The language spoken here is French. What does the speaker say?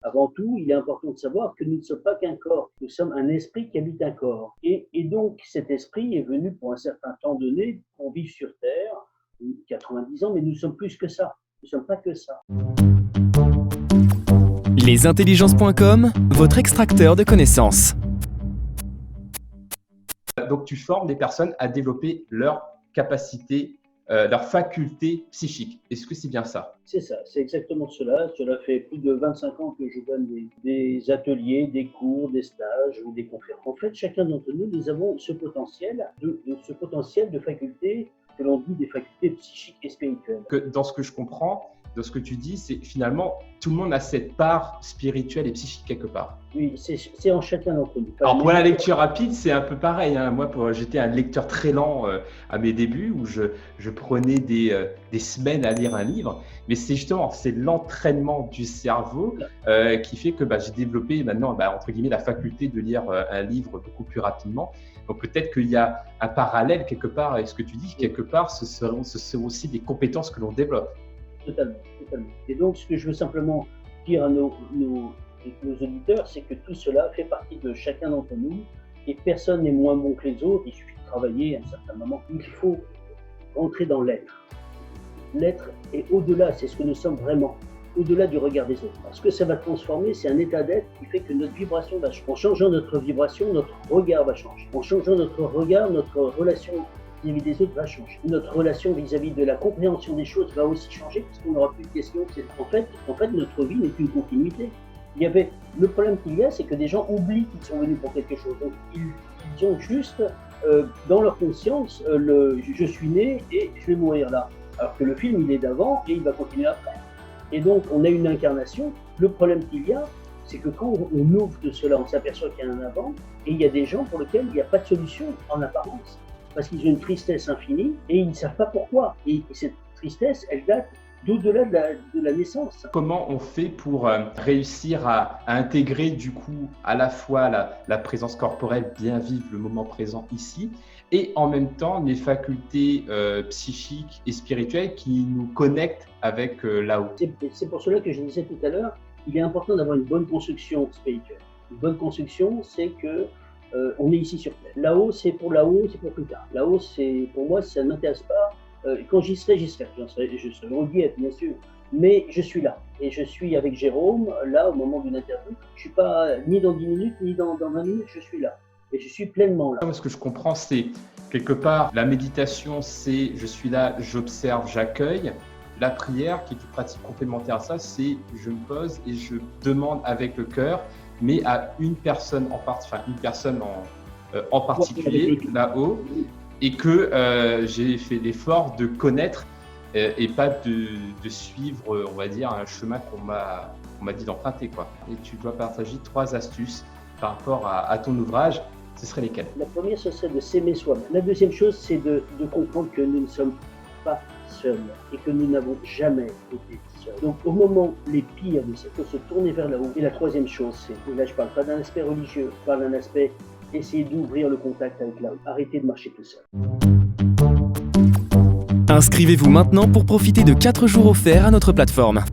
Avant tout, il est important de savoir que nous ne sommes pas qu'un corps, nous sommes un esprit qui habite un corps. Et donc cet esprit est venu pour un certain temps donné, pour vivre sur Terre, 90 ans, mais nous sommes plus que ça, nous ne sommes pas que ça. Lesintelligences.com, votre extracteur de connaissances. Donc, tu formes des personnes à développer leur capacité, leur faculté psychique. Est-ce que c'est bien ça? C'est ça, c'est exactement cela. Cela fait plus de 25 ans que je donne des ateliers, des cours, des stages ou des conférences. En fait, chacun d'entre nous, nous avons ce potentiel de faculté que l'on dit des facultés psychiques et spirituelles. Dans ce que je comprends, dans ce que tu dis, c'est finalement tout le monde a cette part spirituelle et psychique quelque part. Oui, c'est en chacun d'entre nous. Alors pour la lecture rapide, c'est un peu pareil. Moi, j'étais un lecteur très lent à mes débuts où je prenais des semaines à lire un livre. Mais c'est justement l'entraînement du cerveau qui fait que j'ai développé maintenant entre guillemets la faculté de lire un livre beaucoup plus rapidement. Donc peut-être qu'il y a un parallèle quelque part avec ce que tu dis. Quelque part, ce sont aussi des compétences que l'on développe. Totalement. Et donc, ce que je veux simplement dire à nos auditeurs, c'est que tout cela fait partie de chacun d'entre nous et personne n'est moins bon que les autres. Il suffit de travailler à un certain moment. Il faut entrer dans l'être. L'être est au-delà, c'est ce que nous sommes vraiment, au-delà du regard des autres. Parce que ça va transformer, c'est un état d'être qui fait que notre vibration va changer. En changeant notre vibration, notre regard va changer. En changeant notre regard, notre relation vis-à-vis des autres va changer. Notre relation vis-à-vis de la compréhension des choses va aussi changer parce qu'on n'aura plus de questions. En fait, notre vie n'est qu'une continuité. Le problème qu'il y a, c'est que des gens oublient qu'ils sont venus pour quelque chose. Donc, ils ont juste dans leur conscience je suis né et je vais mourir là. Alors que le film, il est d'avant et il va continuer après. Et donc, on a une incarnation. Le problème qu'il y a, c'est que quand on ouvre de cela, on s'aperçoit qu'il y a un avant et il y a des gens pour lesquels il n'y a pas de solution en apparence. Parce qu'ils ont une tristesse infinie et ils ne savent pas pourquoi. Et cette tristesse, elle date d'au-delà de la naissance. Comment on fait pour réussir à intégrer du coup à la fois la présence corporelle, bien vivre le moment présent ici, et en même temps les facultés psychiques et spirituelles qui nous connectent avec là-haut? C'est pour cela que je disais tout à l'heure, il est important d'avoir une bonne construction spirituelle. Une bonne construction, c'est que on est ici sur Terre. Là-haut, c'est pour plus tard. Là-haut, pour moi, ça ne m'intéresse pas. Quand j'y serai. Je serai au guet, bien sûr. Mais je suis là. Et je suis avec Jérôme, là, au moment d'une interview. Je ne suis pas ni dans 10 minutes, ni dans 20 minutes, je suis là. Et je suis pleinement là. Ce que je comprends, c'est quelque part, la méditation, c'est je suis là, j'observe, j'accueille. La prière, qui est une pratique complémentaire à ça, c'est je me pose et je demande avec le cœur, mais à une personne en particulier là-haut, et que j'ai fait l'effort de connaître et pas de suivre, on va dire, un chemin qu'on m'a dit d'emprunter, quoi. Et tu dois partager 3 astuces par rapport à ton ouvrage. Ce seraient lesquelles? La première, ce serait de s'aimer soi-même. La deuxième chose, c'est de comprendre que nous ne sommes pas seuls et que nous n'avons jamais été seuls. Donc, au moment les pires de ça, il faut se tourner vers là-haut. Et la troisième chose, et là je parle pas d'un aspect religieux, je parle d'un aspect essayer d'ouvrir le contact avec là-haut. Arrêtez de marcher tout seul. Inscrivez-vous maintenant pour profiter de 4 jours offerts à notre plateforme.